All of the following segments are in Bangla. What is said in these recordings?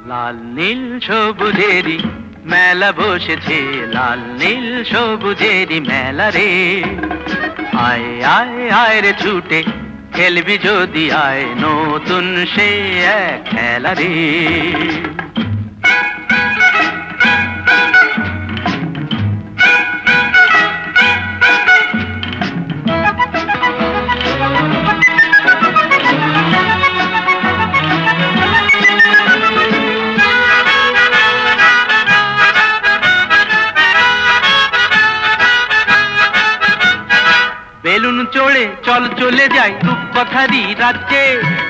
লাল নীল সবুজেরই মেলা বসেছে, লাল নীল সবুজেরই মেলা রে। আয় আয় আয় রে ছুটে খেলবি যদি আয়, নতুন সে এক খেলা রে। বেলুন চড়ে চল চলে যাই রূপকথারই রাজ্যে,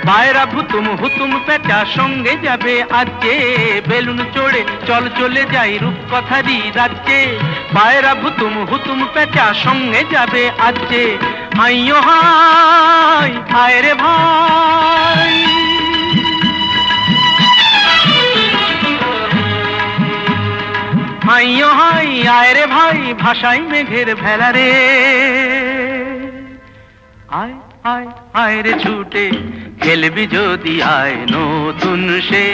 পায়রা ভুতুম হুতুম পেঁচা সঙ্গে যাবে আজকে। বেলুন চড়ে চল চলে যাই রূপকথারই রাজ্যে, পায়রা ভুতুম হুতুম পেঁচা সঙ্গে যাবে আজকে। হাইয়ো হাই হায় রে ভাই, হাইয়ো হাই আয় রে ভাই, ভাষাই মেঘের ভেলা রে। আয় আয় আয় রে ছুটে খেলবি যদি আয়, নতুন সে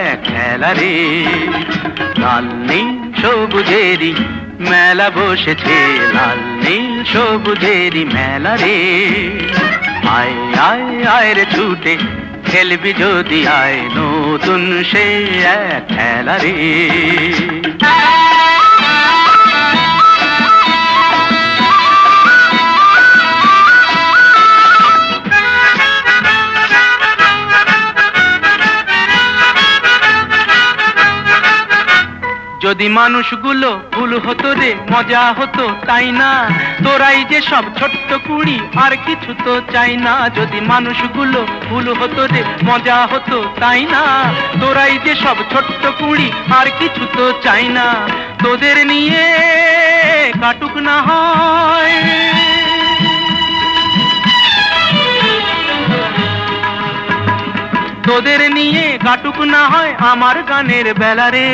এক খেলা রে। লাল নীল সবুজেরই মেলা বসেছে, লাল নীল সবুজেরই মেলা রে। আয় আয় আয় রে ছুটে খেলবি যদি আয়, নতুন সে এক খেলা রে। যদি মানুষগুলো ভুল হতো রে মজা হতো তাই না, তোরাই যে সব ছোট্ট কুড়ি আর কিছু তো চাই না। যদি মানুষগুলো ভুল হতো রে মজা হতো তাই না, তোরাই যে সব ছোট্ট কুড়ি আর কিছু তো চাই না। তোদের নিয়ে কাটুক না হয়, তোদের নিয়ে কাটুক না হয় আমার গানের বেলা রে।